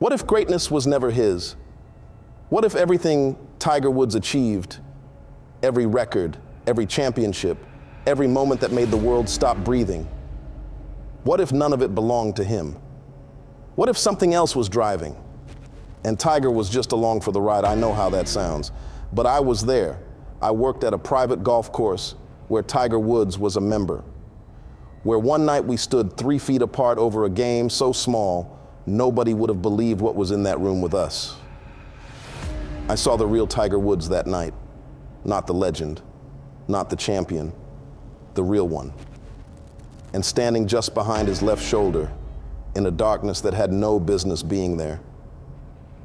What if greatness was never his? What if everything Tiger Woods achieved, every record, every championship, every moment that made the world stop breathing, what if none of it belonged to him? What if something else was driving and Tiger was just along for the ride? I know how that sounds, but I was there. I worked at a private golf course where Tiger Woods was a member, where one night we stood 3 feet apart over a game so small, nobody would have believed what was in that room with us. I saw the real Tiger Woods that night, not the legend, not the champion, the real one. And standing just behind his left shoulder, in a darkness that had no business being there,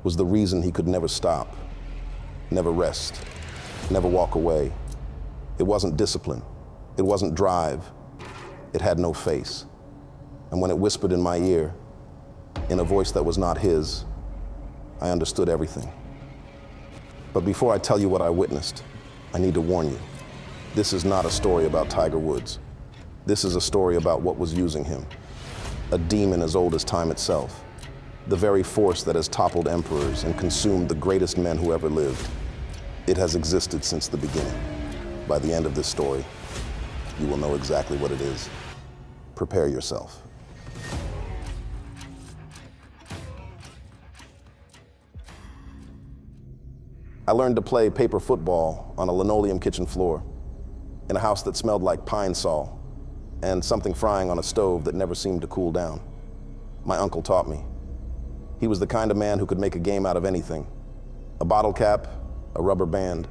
was the reason he could never stop, never rest, never walk away. It wasn't discipline, it wasn't drive, it had no face. And when it whispered in my ear, in a voice that was not his, I understood everything. But before I tell you what I witnessed, I need to warn you. This is not a story about Tiger Woods. This is a story about what was using him. A demon as old as time itself. The very force that has toppled emperors and consumed the greatest men who ever lived. It has existed since the beginning. By the end of this story, you will know exactly what it is. Prepare yourself. I learned to play paper football on a linoleum kitchen floor in a house that smelled like pine sol and something frying on a stove that never seemed to cool down. My uncle taught me. He was the kind of man who could make a game out of anything. A bottle cap, a rubber band,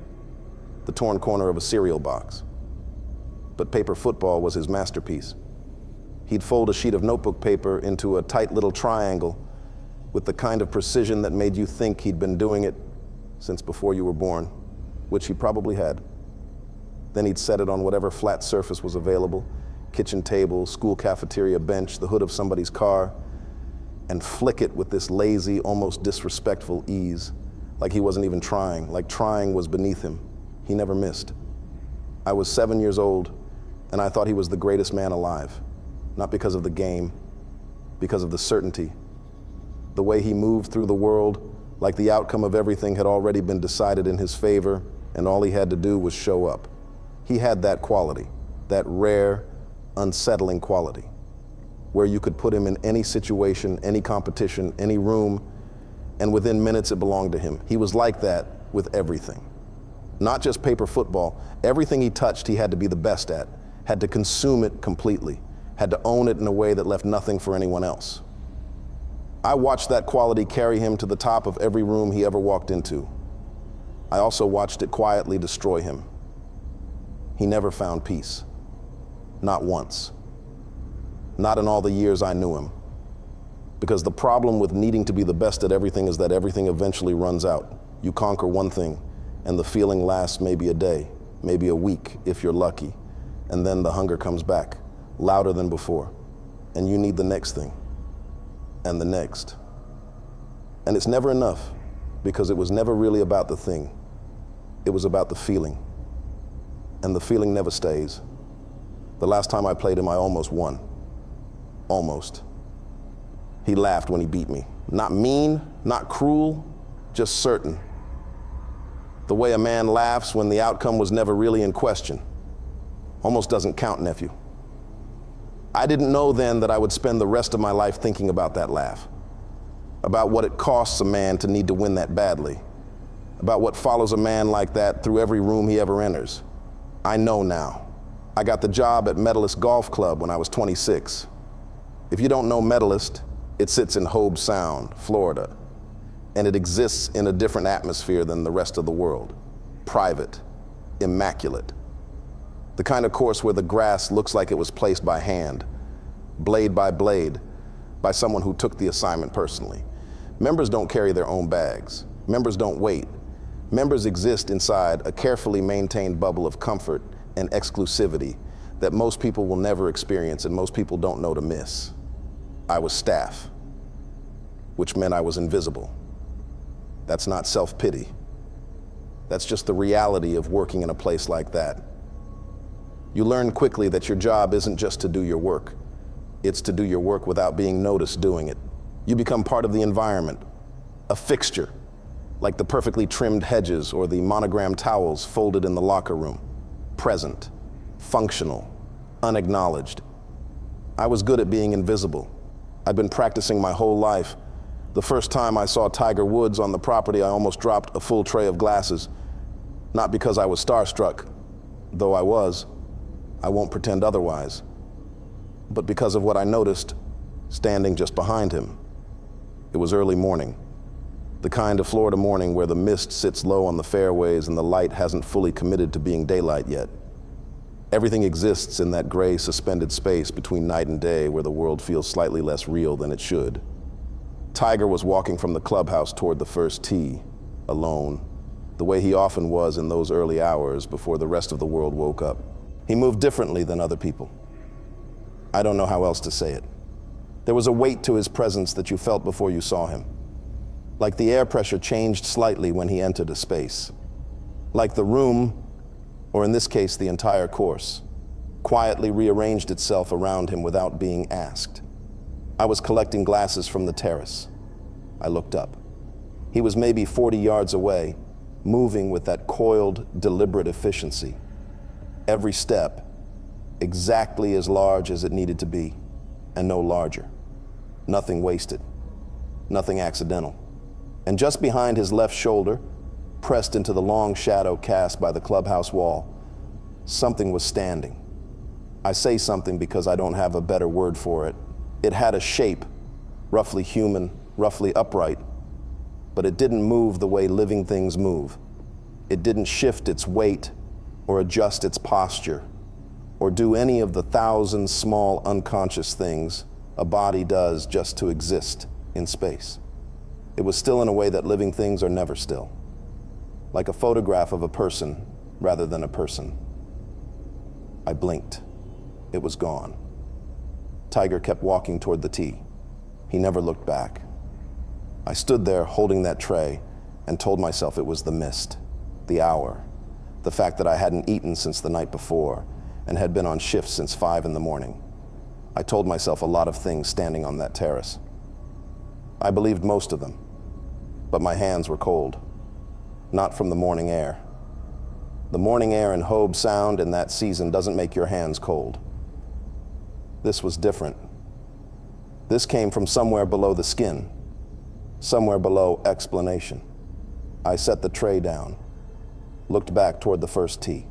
the torn corner of a cereal box. But paper football was his masterpiece. He'd fold a sheet of notebook paper into a tight little triangle with the kind of precision that made you think he'd been doing it since before you were born, which he probably had. Then he'd set it on whatever flat surface was available, kitchen table, school cafeteria bench, the hood of somebody's car, and flick it with this lazy, almost disrespectful ease, like he wasn't even trying, like trying was beneath him. He never missed. I was 7 years old, and I thought he was the greatest man alive, not because of the game, because of the certainty. The way he moved through the world, like the outcome of everything had already been decided in his favor, and all he had to do was show up. He had that quality, that rare, unsettling quality, where you could put him in any situation, any competition, any room, and within minutes it belonged to him. He was like that with everything. Not just paper football, everything he touched he had to be the best at, had to consume it completely, had to own it in a way that left nothing for anyone else. I watched that quality carry him to the top of every room he ever walked into. I also watched it quietly destroy him. He never found peace. Not once. Not in all the years I knew him. Because the problem with needing to be the best at everything is that everything eventually runs out. You conquer one thing, and the feeling lasts maybe a day, maybe a week, if you're lucky. And then the hunger comes back, louder than before. And you need the next thing. And the next. And it's never enough, because it was never really about the thing. It was about the feeling. And the feeling never stays. The last time I played him, I almost won. Almost. He laughed when he beat me. Not mean, not cruel, just certain. The way a man laughs when the outcome was never really in question. Almost doesn't count, nephew. I didn't know then that I would spend the rest of my life thinking about that laugh, about what it costs a man to need to win that badly, about what follows a man like that through every room he ever enters. I know now. I got the job at Medalist Golf Club when I was 26. If you don't know Medalist, it sits in Hobe Sound, Florida, and it exists in a different atmosphere than the rest of the world. Private, immaculate. The kind of course where the grass looks like it was placed by hand, blade by blade, by someone who took the assignment personally. Members don't carry their own bags. Members don't wait. Members exist inside a carefully maintained bubble of comfort and exclusivity that most people will never experience and most people don't know to miss. I was staff, which meant I was invisible. That's not self-pity. That's just the reality of working in a place like that. You learn quickly that your job isn't just to do your work. It's to do your work without being noticed doing it. You become part of the environment, A fixture, like the perfectly trimmed hedges or the monogrammed towels folded in the locker room. Present, functional, unacknowledged. I was good at being invisible. I'd been practicing my whole life. The first time I saw Tiger Woods on the property, I almost dropped a full tray of glasses. Not because I was starstruck, though I was. I won't pretend otherwise. But because of what I noticed standing just behind him. It was early morning. The kind of Florida morning where the mist sits low on the fairways and the light hasn't fully committed to being daylight yet. Everything exists in that gray suspended space between night and day where the world feels slightly less real than it should. Tiger was walking from the clubhouse toward the first tee, alone, the way he often was in those early hours before the rest of the world woke up. He moved differently than other people. I don't know how else to say it. There was a weight to his presence that you felt before you saw him. Like the air pressure changed slightly when he entered a space. Like the room, or in this case the entire course, quietly rearranged itself around him without being asked. I was collecting glasses from the terrace. I looked up. He was maybe 40 yards away, moving with that coiled, deliberate efficiency. Every step, exactly as large as it needed to be, and no larger. Nothing wasted, nothing accidental. And just behind his left shoulder, pressed into the long shadow cast by the clubhouse wall, something was standing. I say something because I don't have a better word for it. It had a shape, roughly human, roughly upright, but it didn't move the way living things move. It didn't shift its weight or adjust its posture or do any of the thousand small unconscious things a body does just to exist in space. It was still in a way that living things are never still, like a photograph of a person rather than a person. I blinked. It was gone. Tiger kept walking toward the tee. He never looked back. I stood there holding that tray and told myself it was the mist, the hour, the fact that I hadn't eaten since the night before and had been on shift since 5 in the morning. I told myself a lot of things standing on that terrace. I believed most of them, but my hands were cold, not from the morning air. The morning air in Hobe Sound in that season doesn't make your hands cold. This was different. This came from somewhere below the skin, somewhere below explanation. I set the tray down, looked back toward the first tee.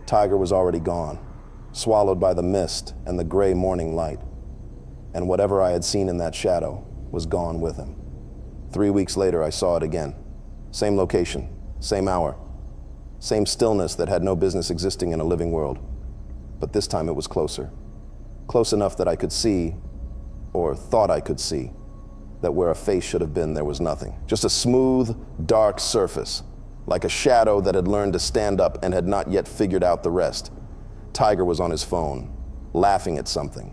Tiger was already gone, swallowed by the mist and the gray morning light, and whatever I had seen in that shadow was gone with him. 3 weeks later, I saw it again. Same location, same hour, same stillness that had no business existing in a living world. But this time it was closer. Close enough that I could see, or thought I could see, that where a face should have been, there was nothing. Just a smooth, dark surface, like a shadow that had learned to stand up and had not yet figured out the rest. Tiger was on his phone, laughing at something,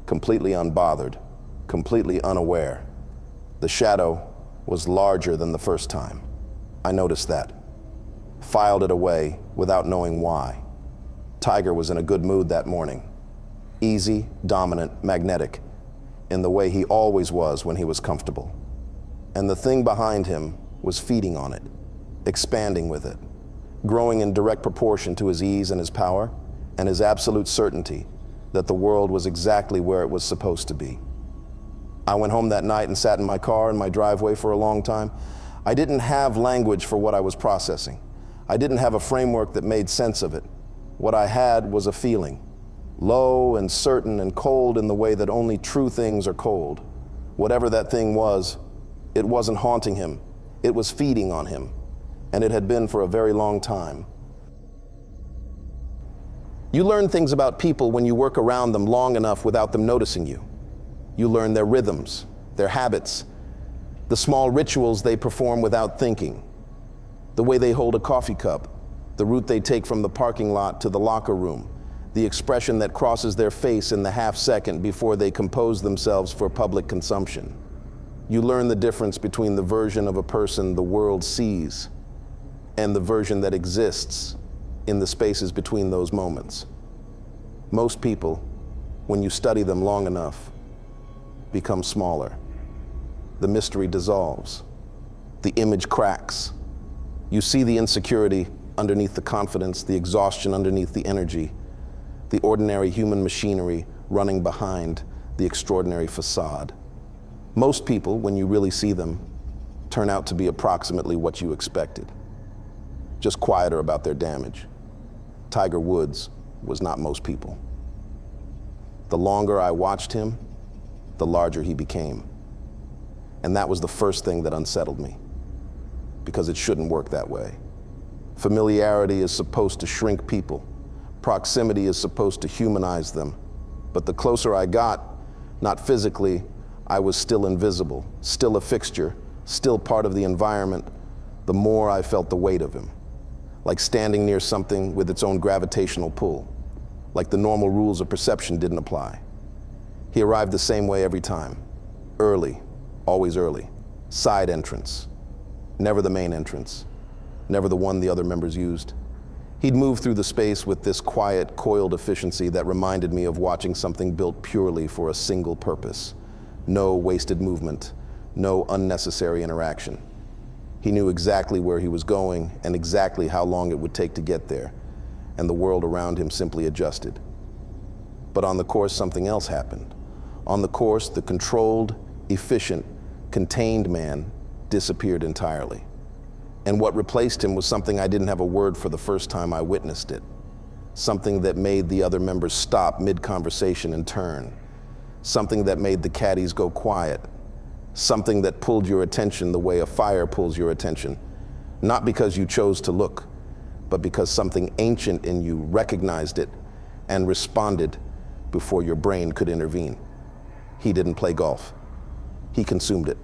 completely unbothered, completely unaware. The shadow was larger than the first time. I noticed that. Filed it away without knowing why. Tiger was in a good mood that morning. Easy, dominant, magnetic, in the way he always was when he was comfortable. And the thing behind him was feeding on it, expanding with it, growing in direct proportion to his ease and his power, and his absolute certainty that the world was exactly where it was supposed to be. I went home that night and sat in my car in my driveway for a long time. I didn't have language for what I was processing. I didn't have a framework that made sense of it. What I had was a feeling, low and certain and cold in the way that only true things are cold. Whatever that thing was, it wasn't haunting him. It was feeding on him, and it had been for a very long time. You learn things about people when you work around them long enough without them noticing you. You learn their rhythms, their habits, the small rituals they perform without thinking, the way they hold a coffee cup, the route they take from the parking lot to the locker room, the expression that crosses their face in the half second before they compose themselves for public consumption. You learn the difference between the version of a person the world sees and the version that exists in the spaces between those moments. Most people, when you study them long enough, become smaller. the mystery dissolves. The image cracks. You see the insecurity underneath the confidence, the exhaustion underneath the energy, the ordinary human machinery running behind the extraordinary facade. Most people, when you really see them, turn out to be approximately what you expected, just quieter about their damage. Tiger Woods was not most people. The longer I watched him, the larger he became. And that was the first thing that unsettled me, because it shouldn't work that way. Familiarity is supposed to shrink people. Proximity is supposed to humanize them. But the closer I got, not physically, I was still invisible, still a fixture, still part of the environment, the more I felt the weight of him. Like standing near something with its own gravitational pull. Like the normal rules of perception didn't apply. He arrived the same way every time. Early, always early. Side entrance. Never the main entrance. Never the one the other members used. He'd move through the space with this quiet, coiled efficiency that reminded me of watching something built purely for a single purpose. No wasted movement, no unnecessary interaction. He knew exactly where he was going and exactly how long it would take to get there, and the world around him simply adjusted. But on the course, something else happened. On the course, the controlled, efficient, contained man disappeared entirely. And what replaced him was something I didn't have a word for the first time I witnessed it. Something that made the other members stop mid-conversation and turn. Something that made the caddies go quiet. Something that pulled your attention the way a fire pulls your attention. Not because you chose to look, but because something ancient in you recognized it and responded before your brain could intervene. He didn't play golf. He consumed it.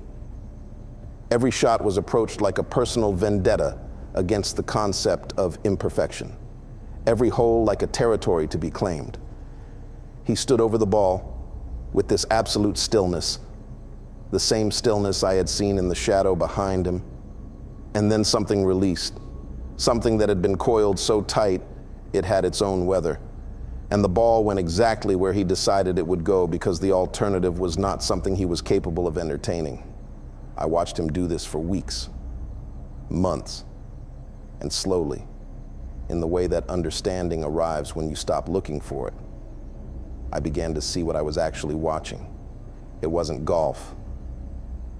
Every shot was approached like a personal vendetta against the concept of imperfection. Every hole like a territory to be claimed. He stood over the ball with this absolute stillness, the same stillness I had seen in the shadow behind him, and then something released, something that had been coiled so tight it had its own weather. And the ball went exactly where he decided it would go because the alternative was not something he was capable of entertaining. I watched him do this for weeks, months, and slowly, in the way that understanding arrives when you stop looking for it, I began to see what I was actually watching. It wasn't golf,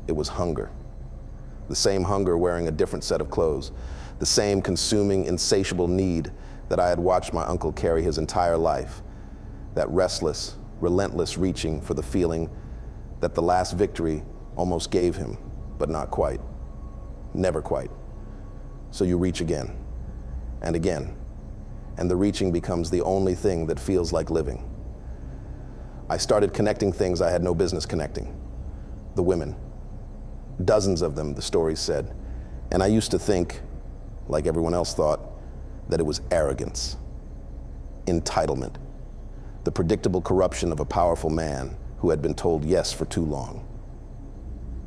it was hunger. The same hunger wearing a different set of clothes, the same consuming, insatiable need that I had watched my uncle carry his entire life, that restless, relentless reaching for the feeling that the last victory almost gave him, but not quite, never quite. So you reach again, and again, and the reaching becomes the only thing that feels like living. I started connecting things I had no business connecting. The women, dozens of them, the stories said, and I used to think, like everyone else thought, that it was arrogance, entitlement, the predictable corruption of a powerful man who had been told yes for too long.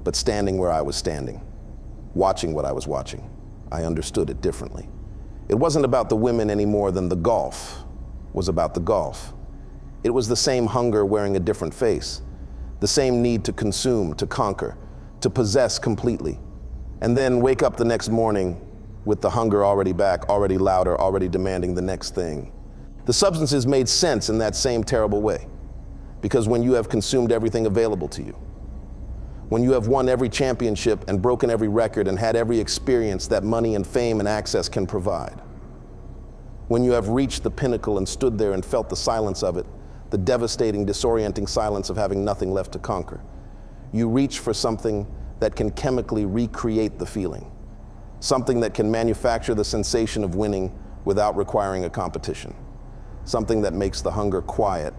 But standing where I was standing, watching what I was watching, I understood it differently. It wasn't about the women any more than the golf was about the golf. It was the same hunger wearing a different face, the same need to consume, to conquer, to possess completely, and then wake up the next morning with the hunger already back, already louder, already demanding the next thing. The substances made sense in that same terrible way, because when you have consumed everything available to you, when you have won every championship and broken every record and had every experience that money and fame and access can provide, when you have reached the pinnacle and stood there and felt the silence of it, the devastating, disorienting silence of having nothing left to conquer, you reach for something that can chemically recreate the feeling, something that can manufacture the sensation of winning without requiring a competition, something that makes the hunger quiet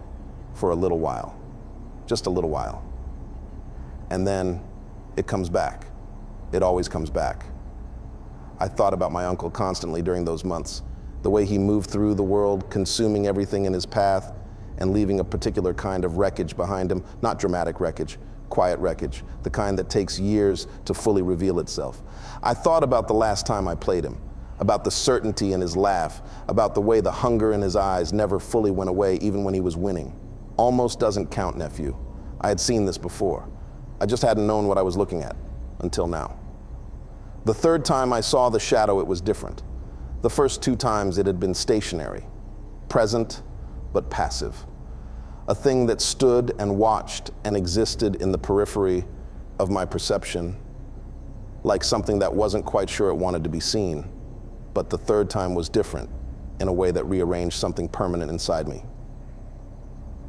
for a little while, just a little while. And then it comes back. It always comes back. I thought about my uncle constantly during those months, the way he moved through the world, consuming everything in his path and leaving a particular kind of wreckage behind him, not dramatic wreckage, quiet wreckage, the kind that takes years to fully reveal itself. I thought about the last time I played him, about the certainty in his laugh, about the way the hunger in his eyes never fully went away even when he was winning. Almost doesn't count, nephew. I had seen this before. I just hadn't known what I was looking at until now. The third time I saw the shadow, it was different. The first two times it had been stationary, present but passive. A thing that stood and watched and existed in the periphery of my perception, like something that wasn't quite sure it wanted to be seen. But the third time was different in a way that rearranged something permanent inside me.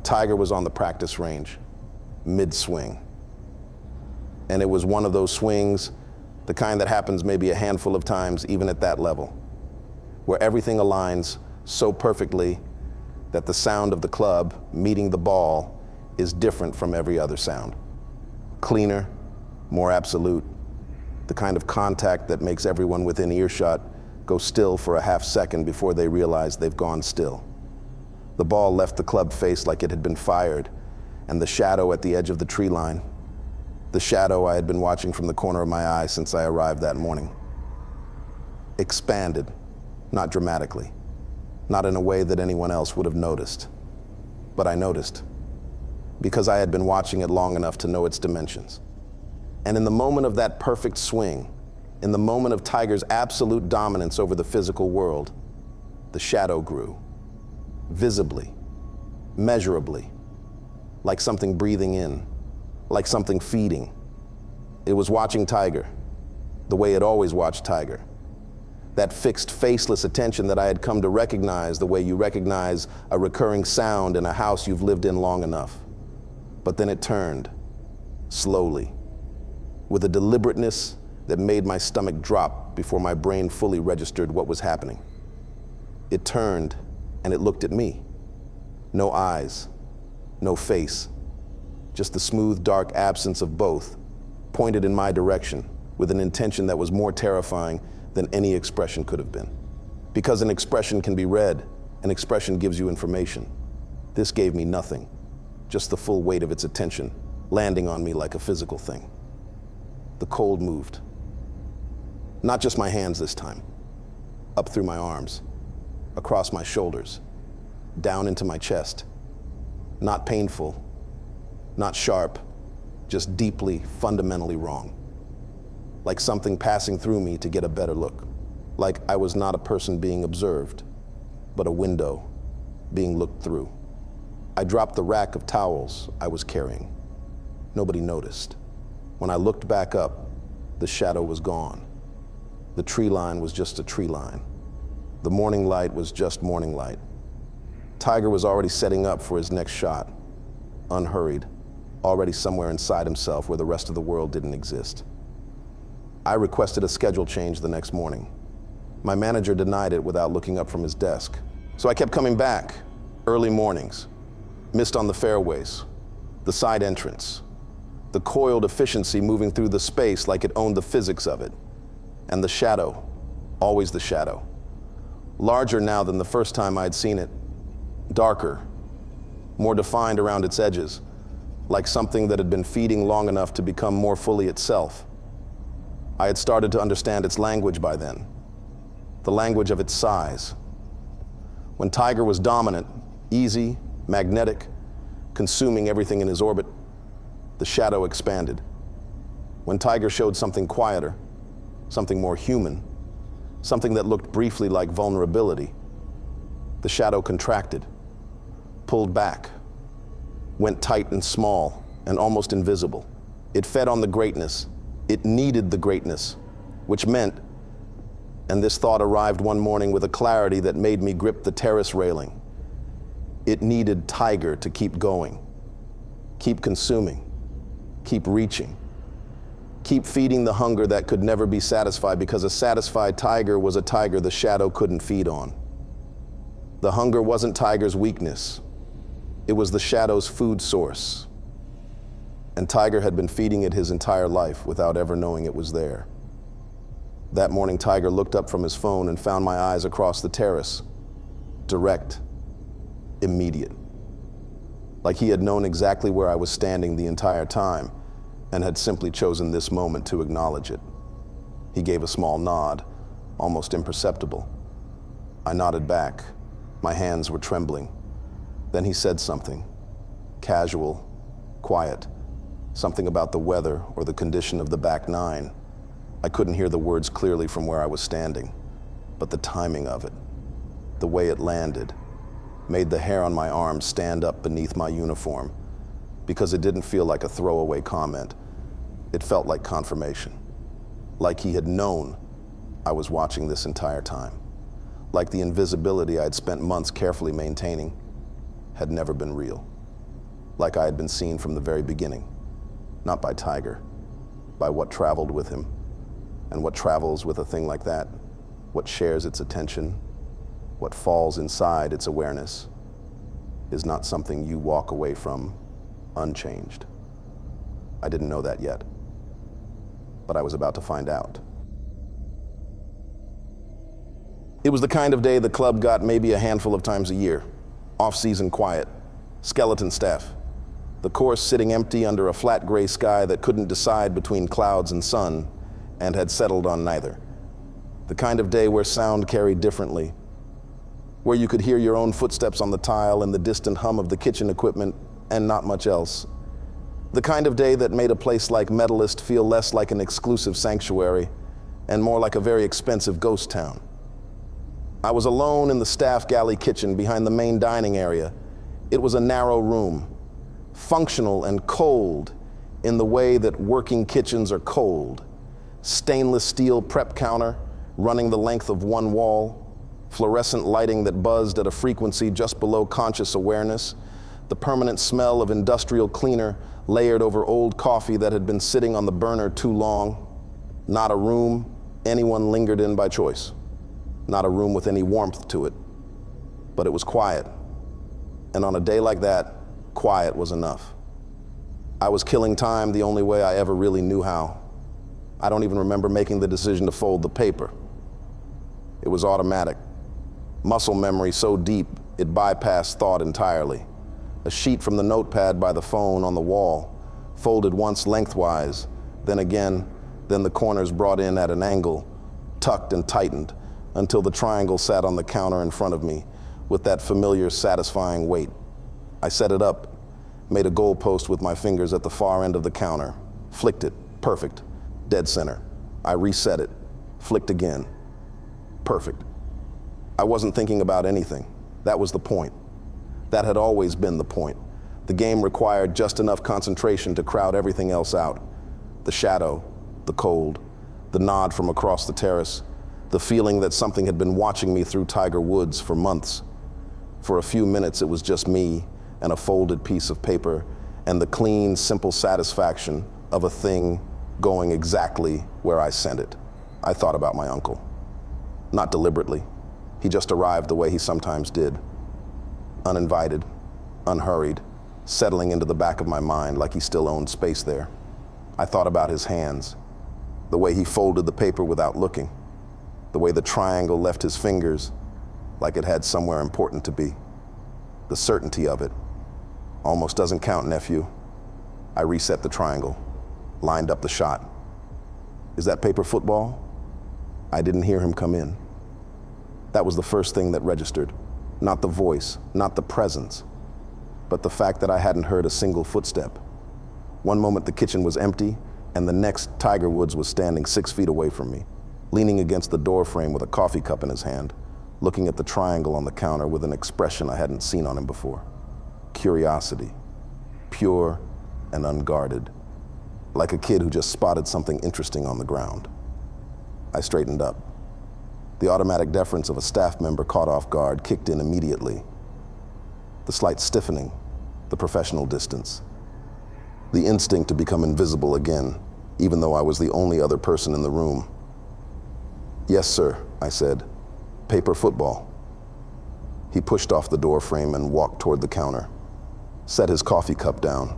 Tiger was on the practice range, mid-swing. And it was one of those swings, the kind that happens maybe a handful of times, even at that level, where everything aligns so perfectly that the sound of the club meeting the ball is different from every other sound. Cleaner, more absolute, the kind of contact that makes everyone within earshot go still for a half second before they realize they've gone still. The ball left the club face like it had been fired, and the shadow at the edge of the tree line, the shadow I had been watching from the corner of my eye since I arrived that morning, expanded, not dramatically, not in a way that anyone else would have noticed. But I noticed, because I had been watching it long enough to know its dimensions. And in the moment of that perfect swing, in the moment of Tiger's absolute dominance over the physical world, the shadow grew, visibly, measurably, like something breathing in, like something feeding. It was watching Tiger, the way it always watched Tiger. That fixed, faceless attention that I had come to recognize the way you recognize a recurring sound in a house you've lived in long enough. But then it turned, slowly, with a deliberateness that made my stomach drop before my brain fully registered what was happening. It turned and it looked at me. No eyes, no face, just the smooth, dark absence of both, pointed in my direction with an intention that was more terrifying than any expression could have been. Because an expression can be read, an expression gives you information. This gave me nothing, just the full weight of its attention, landing on me like a physical thing. The cold moved. Not just my hands this time, up through my arms, across my shoulders, down into my chest. Not painful, not sharp, just deeply, fundamentally wrong. Like something passing through me to get a better look. Like I was not a person being observed, but a window being looked through. I dropped the rack of towels I was carrying. Nobody noticed. When I looked back up, the shadow was gone. The tree line was just a tree line. The morning light was just morning light. Tiger was already setting up for his next shot, unhurried, already somewhere inside himself where the rest of the world didn't exist. I requested a schedule change the next morning. My manager denied it without looking up from his desk. So I kept coming back, early mornings, missed on the fairways, the side entrance, the coiled efficiency moving through the space like it owned the physics of it. And the shadow, always the shadow. Larger now than the first time I'd seen it, darker, more defined around its edges, like something that had been feeding long enough to become more fully itself. I had started to understand its language by then, the language of its size. When Tiger was dominant, easy, magnetic, consuming everything in his orbit, the shadow expanded. When Tiger showed something quieter, something more human, something that looked briefly like vulnerability, the shadow contracted, pulled back, went tight and small and almost invisible. It fed on the greatness. It needed the greatness, which meant, and this thought arrived one morning with a clarity that made me grip the terrace railing, it needed Tiger to keep going, keep consuming, keep reaching, keep feeding the hunger that could never be satisfied, because a satisfied tiger was a tiger the shadow couldn't feed on. The hunger wasn't Tiger's weakness. It was the shadow's food source. And Tiger had been feeding it his entire life without ever knowing it was there. That morning, Tiger looked up from his phone and found my eyes across the terrace. Direct, immediate. Like he had known exactly where I was standing the entire time and had simply chosen this moment to acknowledge it. He gave a small nod, almost imperceptible. I nodded back. My hands were trembling. Then he said something, casual, quiet, Something about the weather or the condition of the back nine. I couldn't hear the words clearly from where I was standing, but the timing of it, the way it landed, made the hair on my arm stand up beneath my uniform, because it didn't feel like a throwaway comment. It felt like confirmation, like he had known I was watching this entire time, like the invisibility I'd spent months carefully maintaining had never been real, like I had been seen from the very beginning, not by Tiger, by what traveled with him. And what travels with a thing like that, what shares its attention, what falls inside its awareness, is not something you walk away from unchanged. I didn't know that yet, but I was about to find out. It was the kind of day the club got maybe a handful of times a year. Off-season quiet, skeleton staff, the course sitting empty under a flat gray sky that couldn't decide between clouds and sun, and had settled on neither. The kind of day where sound carried differently, where you could hear your own footsteps on the tile and the distant hum of the kitchen equipment and not much else. The kind of day that made a place like Medalist feel less like an exclusive sanctuary and more like a very expensive ghost town. I was alone in the staff galley kitchen behind the main dining area. It was a narrow room, functional and cold in the way that working kitchens are cold. Stainless steel prep counter running the length of one wall, fluorescent lighting that buzzed at a frequency just below conscious awareness, the permanent smell of industrial cleaner layered over old coffee that had been sitting on the burner too long. Not a room anyone lingered in by choice. Not a room with any warmth to it. But it was quiet. And on a day like that, quiet was enough. I was killing time the only way I ever really knew how. I don't even remember making the decision to fold the paper. It was automatic. Muscle memory so deep, it bypassed thought entirely. A sheet from the notepad by the phone on the wall, folded once lengthwise, then again, then the corners brought in at an angle, tucked and tightened, until the triangle sat on the counter in front of me with that familiar, satisfying weight. I set it up, made a goalpost with my fingers at the far end of the counter, flicked it, perfect, dead center. I reset it, flicked again, perfect. I wasn't thinking about anything. That was the point. That had always been the point. The game required just enough concentration to crowd everything else out. The shadow, the cold, the nod from across the terrace, the feeling that something had been watching me through Tiger Woods for months. For a few minutes, it was just me and a folded piece of paper and the clean, simple satisfaction of a thing going exactly where I sent it. I thought about my uncle. Not deliberately. He just arrived the way he sometimes did. Uninvited, unhurried, settling into the back of my mind like he still owned space there. I thought about his hands, the way he folded the paper without looking, the way the triangle left his fingers like it had somewhere important to be. The certainty of it. Almost doesn't count, nephew. I reset the triangle, lined up the shot. Is that paper football? I didn't hear him come in. That was the first thing that registered. Not the voice, not the presence, but the fact that I hadn't heard a single footstep. One moment the kitchen was empty, and the next Tiger Woods was standing 6 feet away from me, leaning against the door frame with a coffee cup in his hand, looking at the triangle on the counter with an expression I hadn't seen on him before. Curiosity, pure and unguarded, like a kid who just spotted something interesting on the ground. I straightened up. The automatic deference of a staff member caught off guard kicked in immediately. The slight stiffening, the professional distance. The instinct to become invisible again, even though I was the only other person in the room. Yes, sir, I said. Paper football. He pushed off the door frame and walked toward the counter, set his coffee cup down,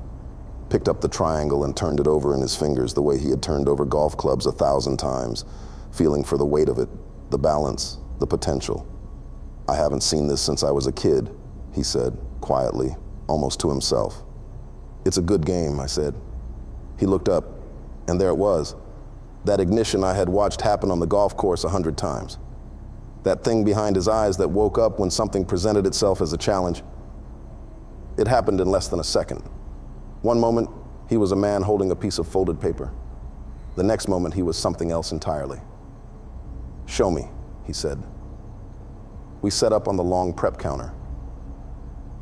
picked up the triangle and turned it over in his fingers the way he had turned over golf clubs 1,000 times, feeling for the weight of it, the balance, the potential. I haven't seen this since I was a kid, he said, quietly, almost to himself. It's a good game, I said. He looked up, and there it was. That ignition I had watched happen on the golf course 100 times. That thing behind his eyes that woke up when something presented itself as a challenge. It happened in less than a second. One moment, He was a man holding a piece of folded paper. The next moment, he was something else entirely. "Show me," he said. We set up on the long prep counter.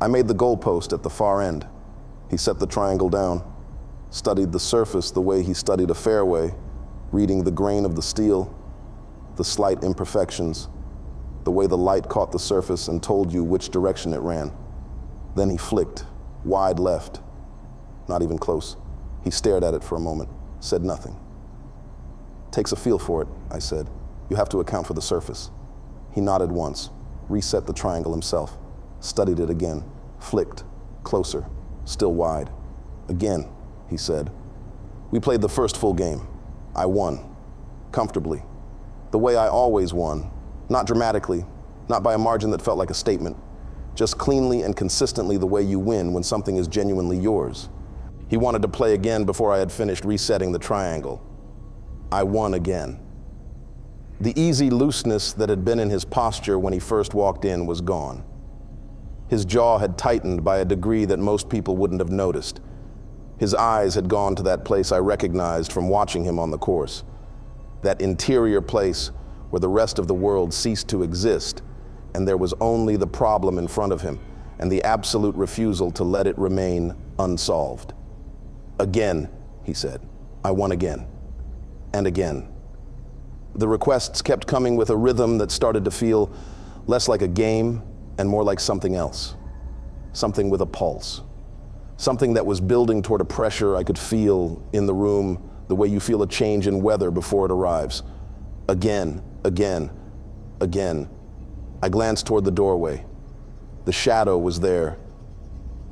I made the goalpost at the far end. He set the triangle down, studied the surface the way he studied a fairway, reading the grain of the steel, the slight imperfections, the way the light caught the surface and told you which direction it ran. Then he flicked, wide left, not even close. He stared at it for a moment, said nothing. "Takes a feel for it," I said. "You have to account for the surface." He nodded once, reset the triangle himself, studied it again, flicked, closer, still wide. "Again," he said. We played the first full game. I won, comfortably, the way I always won, not dramatically, not by a margin that felt like a statement, just cleanly and consistently the way you win when something is genuinely yours. He wanted to play again before I had finished resetting the triangle. I won again. The easy looseness that had been in his posture when he first walked in was gone. His jaw had tightened by a degree that most people wouldn't have noticed. His eyes had gone to that place I recognized from watching him on the course, that interior place where the rest of the world ceased to exist, and there was only the problem in front of him and the absolute refusal to let it remain unsolved. "Again," he said. "I won again. And again." The requests kept coming with a rhythm that started to feel less like a game and more like something else. Something with a pulse. Something that was building toward a pressure I could feel in the room, the way you feel a change in weather before it arrives. Again, again, again. I glanced toward the doorway. The shadow was there,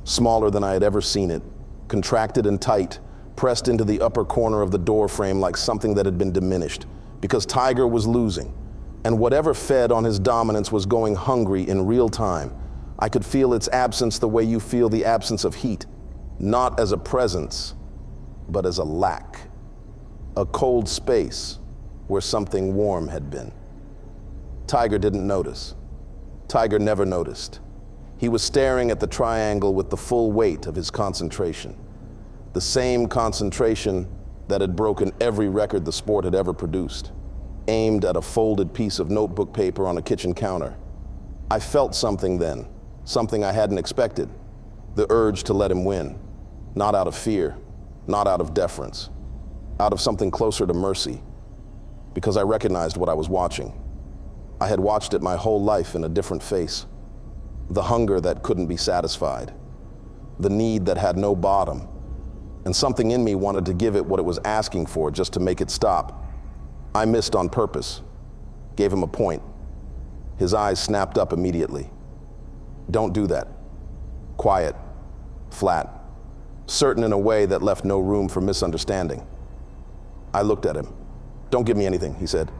smaller than I had ever seen it, contracted and tight, pressed into the upper corner of the door frame like something that had been diminished, because Tiger was losing, and whatever fed on his dominance was going hungry in real time. I could feel its absence the way you feel the absence of heat, not as a presence, but as a lack, a cold space where something warm had been. Tiger didn't notice. Tiger never noticed. He was staring at the triangle with the full weight of his concentration, the same concentration that had broken every record the sport had ever produced, aimed at a folded piece of notebook paper on a kitchen counter. I felt something then, something I hadn't expected, the urge to let him win, not out of fear, not out of deference, out of something closer to mercy, because I recognized what I was watching. I had watched it my whole life in a different face, the hunger that couldn't be satisfied, the need that had no bottom, and something in me wanted to give it what it was asking for just to make it stop. I missed on purpose, gave him a point. His eyes snapped up immediately. "Don't do that." Quiet, flat, certain in a way that left no room for misunderstanding. I looked at him. "Don't give me anything," he said.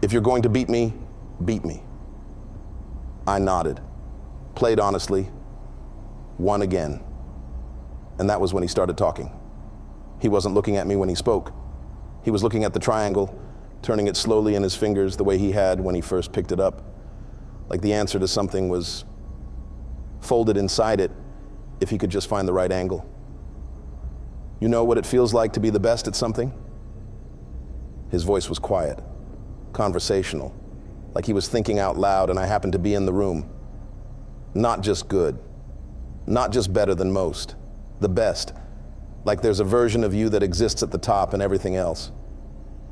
"If you're going to beat me, beat me." I nodded, played honestly, won again. And that was when he started talking. He wasn't looking at me when he spoke. He was looking at the triangle, turning it slowly in his fingers the way he had when he first picked it up, like the answer to something was folded inside it if he could just find the right angle. "You know what it feels like to be the best at something?" His voice was quiet, conversational, like he was thinking out loud and I happened to be in the room. "Not just good, not just better than most, the best. Like there's a version of you that exists at the top and everything else.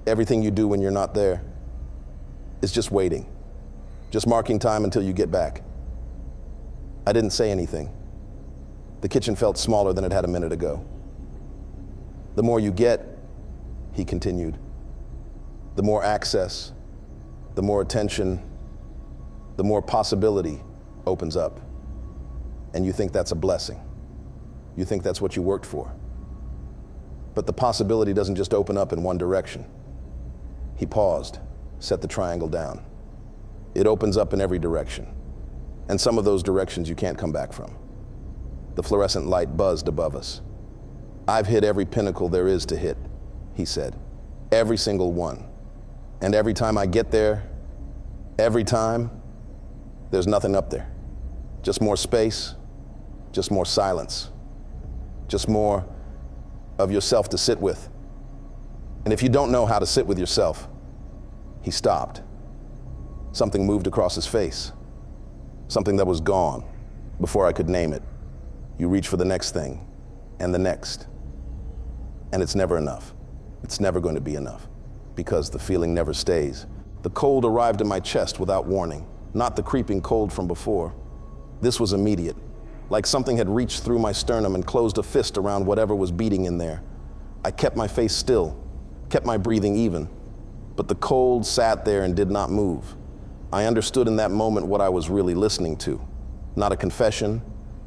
Everything you do when you're not there is just waiting, just marking time until you get back." I didn't say anything. The kitchen felt smaller than it had a minute ago. "The more you get," he continued, "the more access, the more attention, the more possibility opens up. And you think that's a blessing. You think that's what you worked for. But the possibility doesn't just open up in one direction." He paused, set the triangle down. "It opens up in every direction. And some of those directions you can't come back from." The fluorescent light buzzed above us. "I've hit every pinnacle there is to hit," he said. "Every single one. And every time I get there, every time, there's nothing up there. Just more space, just more silence, just more of yourself to sit with. And if you don't know how to sit with yourself, he stopped. Something moved across his face. Something that was gone before I could name it. You reach for the next thing and the next. And it's never enough. It's never going to be enough because the feeling never stays. The cold arrived in my chest without warning, not the creeping cold from before. This was immediate, like something had reached through my sternum and closed a fist around whatever was beating in there. I kept my face still, kept my breathing even, but the cold sat there and did not move. I understood in that moment what I was really listening to. Not a confession,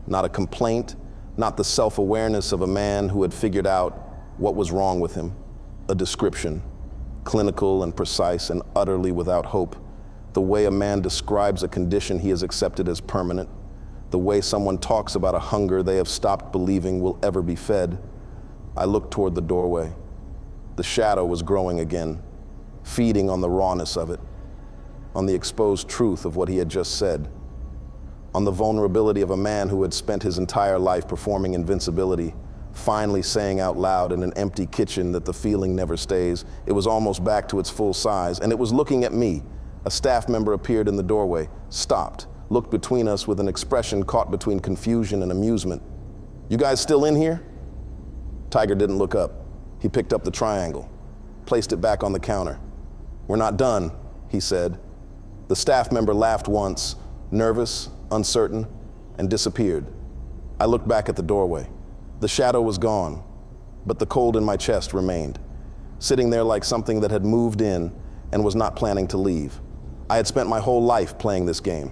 not a complaint, not the self-awareness of a man who had figured out what was wrong with him. A description, clinical and precise and utterly without hope. The way a man describes a condition he has accepted as permanent. The way someone talks about a hunger they have stopped believing will ever be fed. I looked toward the doorway. The shadow was growing again, feeding on the rawness of it, on the exposed truth of what he had just said, on the vulnerability of a man who had spent his entire life performing invincibility, finally saying out loud in an empty kitchen that the feeling never stays. It was almost back to its full size, and it was looking at me. A staff member appeared in the doorway, stopped, looked between us with an expression caught between confusion and amusement. "You guys still in here?" Tiger didn't look up. He picked up the triangle, placed it back on the counter. "We're not done," he said. The staff member laughed once, nervous, uncertain, and disappeared. I looked back at the doorway. The shadow was gone, but the cold in my chest remained, sitting there like something that had moved in and was not planning to leave. I had spent my whole life playing this game.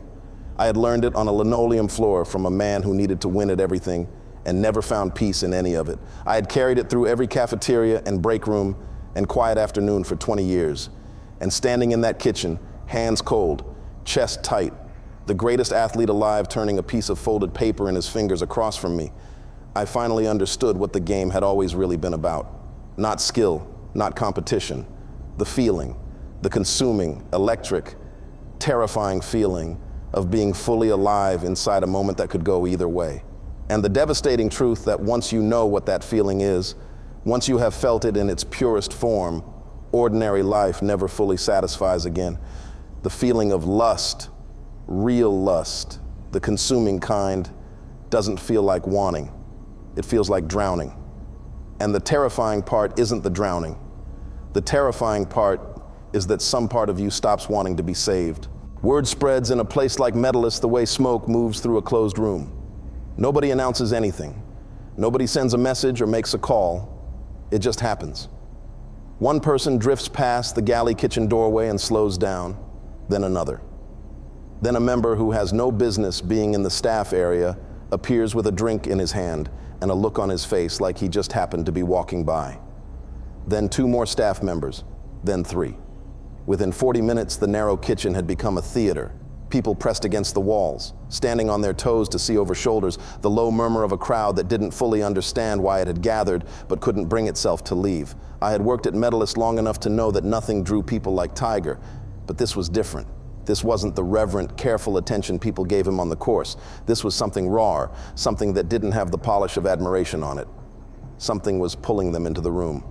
I had learned it on a linoleum floor from a man who needed to win at everything and never found peace in any of it. I had carried it through every cafeteria and break room and quiet afternoon for 20 years. And standing in that kitchen, hands cold, chest tight, the greatest athlete alive turning a piece of folded paper in his fingers across from me, I finally understood what the game had always really been about. Not skill, not competition, the feeling, the consuming, electric, terrifying feeling of being fully alive inside a moment that could go either way. And the devastating truth that once you know what that feeling is, once you have felt it in its purest form, ordinary life never fully satisfies again. The feeling of lust, real lust, the consuming kind, doesn't feel like wanting. It feels like drowning. And the terrifying part isn't the drowning. The terrifying part is that some part of you stops wanting to be saved. Word spreads in a place like Medalist the way smoke moves through a closed room. Nobody announces anything. Nobody sends a message or makes a call. It just happens. One person drifts past the galley kitchen doorway and slows down, then another. Then a member who has no business being in the staff area appears with a drink in his hand and a look on his face like he just happened to be walking by. Then 2 more staff members, then 3. Within 40 minutes, the narrow kitchen had become a theater. People pressed against the walls, standing on their toes to see over shoulders, the low murmur of a crowd that didn't fully understand why it had gathered but couldn't bring itself to leave. I had worked at Medalist long enough to know that nothing drew people like Tiger, but this was different. This wasn't the reverent, careful attention people gave him on the course. This was something raw, something that didn't have the polish of admiration on it. Something was pulling them into the room.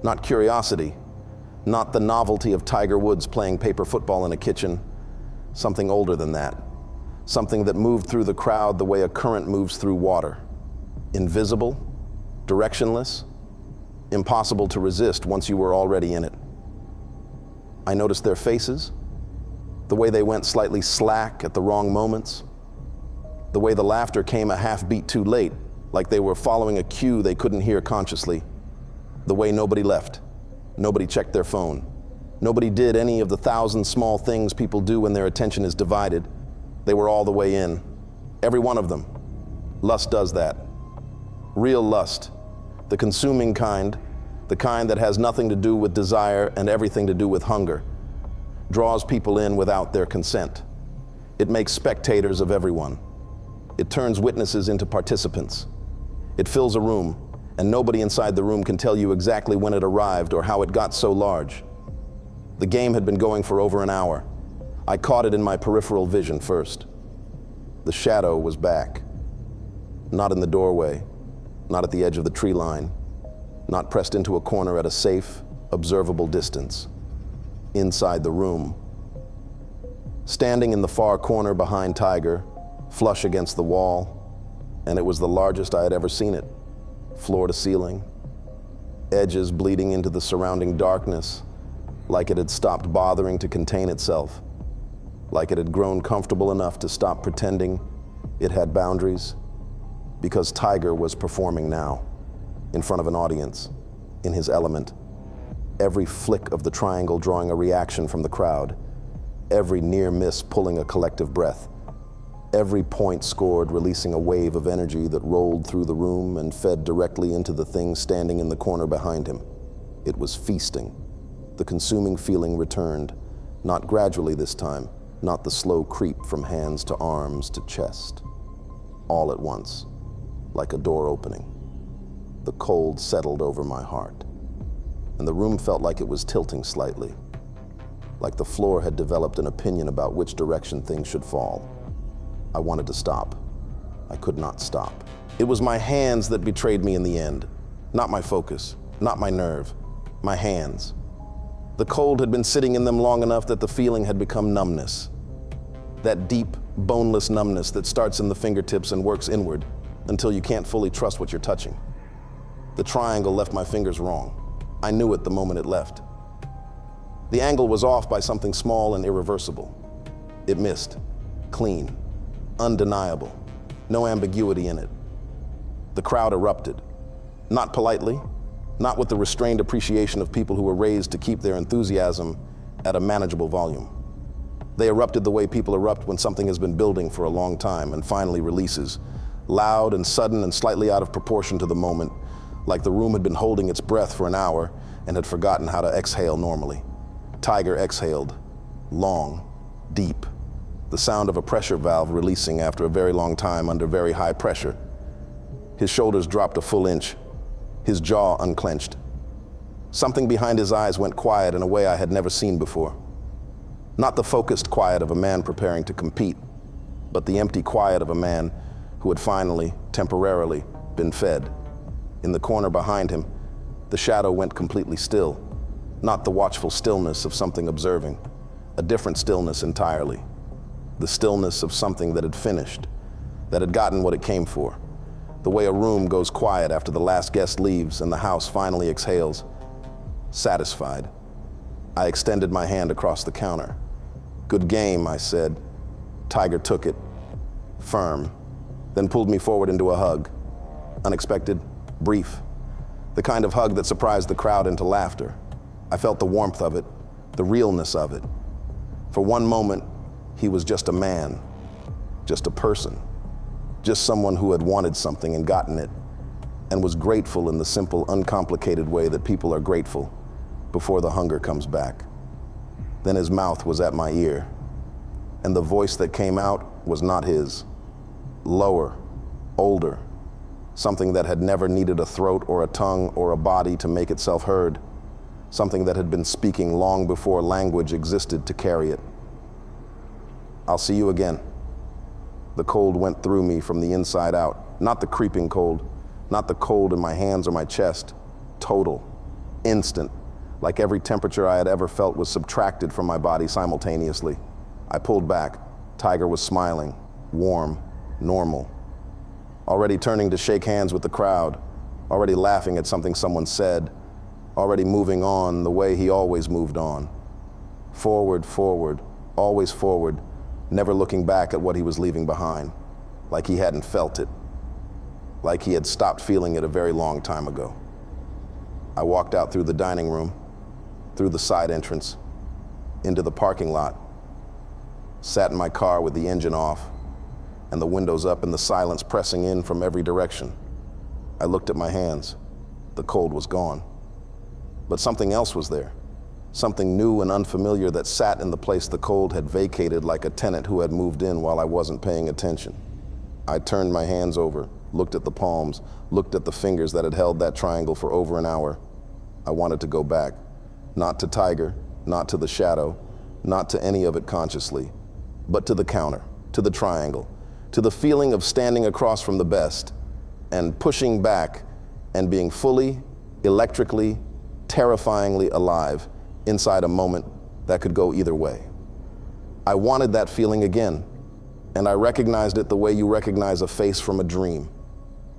Not curiosity, not the novelty of Tiger Woods playing paper football in a kitchen. Something older than that. Something that moved through the crowd the way a current moves through water. Invisible, directionless, impossible to resist once you were already in it. I noticed their faces, the way they went slightly slack at the wrong moments, the way the laughter came a half beat too late, like they were following a cue they couldn't hear consciously, the way nobody left, nobody checked their phone, nobody did any of the 1,000 small things people do when their attention is divided. They were all the way in, every one of them. Lust does that. Real lust, the consuming kind, the kind that has nothing to do with desire and everything to do with hunger, draws people in without their consent. It makes spectators of everyone. It turns witnesses into participants. It fills a room, and nobody inside the room can tell you exactly when it arrived or how it got so large. The game had been going for over an hour. I caught it in my peripheral vision first. The shadow was back. Not in the doorway, not at the edge of the tree line. not pressed into a corner at a safe, observable distance. Inside the room. Standing in the far corner behind Tiger, flush against the wall, and it was the largest I had ever seen it, floor to ceiling, edges bleeding into the surrounding darkness, like it had stopped bothering to contain itself, like it had grown comfortable enough to stop pretending it had boundaries, because Tiger was performing now, in front of an audience, in his element. Every flick of the triangle drawing a reaction from the crowd, every near miss pulling a collective breath, every point scored releasing a wave of energy that rolled through the room and fed directly into the thing standing in the corner behind him. It was feasting. The consuming feeling returned, not gradually this time, not the slow creep from hands to arms to chest. All at once, like a door opening. The cold settled over my heart, and the room felt like it was tilting slightly, like the floor had developed an opinion about which direction things should fall. I wanted to stop. I could not stop. It was my hands that betrayed me in the end, not my focus, not my nerve, my hands. The cold had been sitting in them long enough that the feeling had become numbness. That deep, boneless numbness that starts in the fingertips and works inward until you can't fully trust what you're touching. The triangle left my fingers wrong. I knew it the moment it left. The angle was off by something small and irreversible. It missed, clean, undeniable, no ambiguity in it. The crowd erupted, not politely, not with the restrained appreciation of people who were raised to keep their enthusiasm at a manageable volume. They erupted the way people erupt when something has been building for a long time and finally releases, loud and sudden and slightly out of proportion to the moment, like the room had been holding its breath for an hour and had forgotten how to exhale normally. Tiger exhaled, long, deep, the sound of a pressure valve releasing after a very long time under very high pressure. His shoulders dropped a full inch, his jaw unclenched. Something behind his eyes went quiet in a way I had never seen before. Not the focused quiet of a man preparing to compete, but the empty quiet of a man who had finally, temporarily, been fed. In the corner behind him, the shadow went completely still, not the watchful stillness of something observing, a different stillness entirely. The stillness of something that had finished, that had gotten what it came for. The way a room goes quiet after the last guest leaves and the house finally exhales. Satisfied, I extended my hand across the counter. "Good game," I said. Tiger took it, firm, then pulled me forward into a hug. Unexpected, brief, the kind of hug that surprised the crowd into laughter. I felt the warmth of it, the realness of it. For one moment, he was just a man, just a person, just someone who had wanted something and gotten it, and was grateful in the simple, uncomplicated way that people are grateful before the hunger comes back. Then his mouth was at my ear, and the voice that came out was not his. Lower, older, something that had never needed a throat or a tongue or a body to make itself heard, something that had been speaking long before language existed to carry it. "I'll see you again." The cold went through me from the inside out, not the creeping cold, not the cold in my hands or my chest, total, instant, like every temperature I had ever felt was subtracted from my body simultaneously. I pulled back. Tiger was smiling, warm, normal, already turning to shake hands with the crowd, already laughing at something someone said, already moving on the way he always moved on. Forward, forward, always forward, never looking back at what he was leaving behind, like he hadn't felt it, like he had stopped feeling it a very long time ago. I walked out through the dining room, through the side entrance, into the parking lot, sat in my car with the engine off and the windows up and the silence pressing in from every direction. I looked at my hands. The cold was gone. But something else was there. Something new and unfamiliar that sat in the place the cold had vacated like a tenant who had moved in while I wasn't paying attention. I turned my hands over, looked at the palms, looked at the fingers that had held that triangle for over an hour. I wanted to go back. Not to Tiger, not to the shadow, not to any of it consciously, but to the counter, to the triangle, to the feeling of standing across from the best and pushing back and being fully electrically, terrifyingly alive inside a moment that could go either way. I wanted that feeling again, and I recognized it the way you recognize a face from a dream,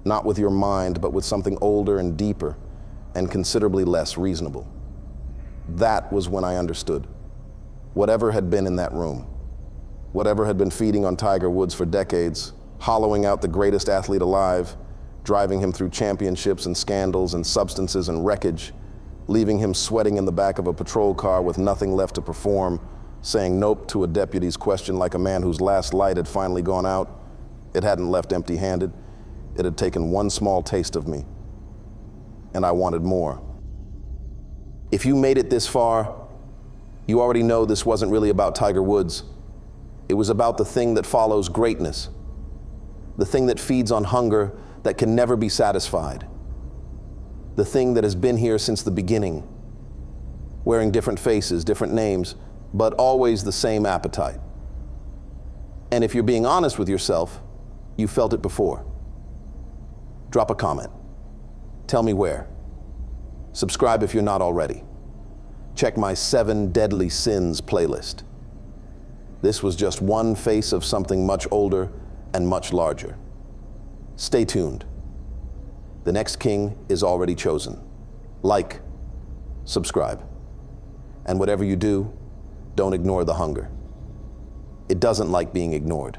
not with your mind, but with something older and deeper and considerably less reasonable. That was when I understood. Whatever had been in that room, whatever had been feeding on Tiger Woods for decades, hollowing out the greatest athlete alive, driving him through championships and scandals and substances and wreckage, leaving him sweating in the back of a patrol car with nothing left to perform, saying nope to a deputy's question like a man whose last light had finally gone out. It hadn't left empty-handed. It had taken one small taste of me, and I wanted more. If you made it this far, you already know this wasn't really about Tiger Woods. It was about the thing that follows greatness, the thing that feeds on hunger that can never be satisfied, the thing that has been here since the beginning, wearing different faces, different names, but always the same appetite. And if you're being honest with yourself, you felt it before. Drop a comment. Tell me where. Subscribe if you're not already. Check my 7 Deadly Sins playlist. This was just one face of something much older and much larger. Stay tuned. The next king is already chosen. Like, subscribe. And whatever you do, don't ignore the hunger. It doesn't like being ignored.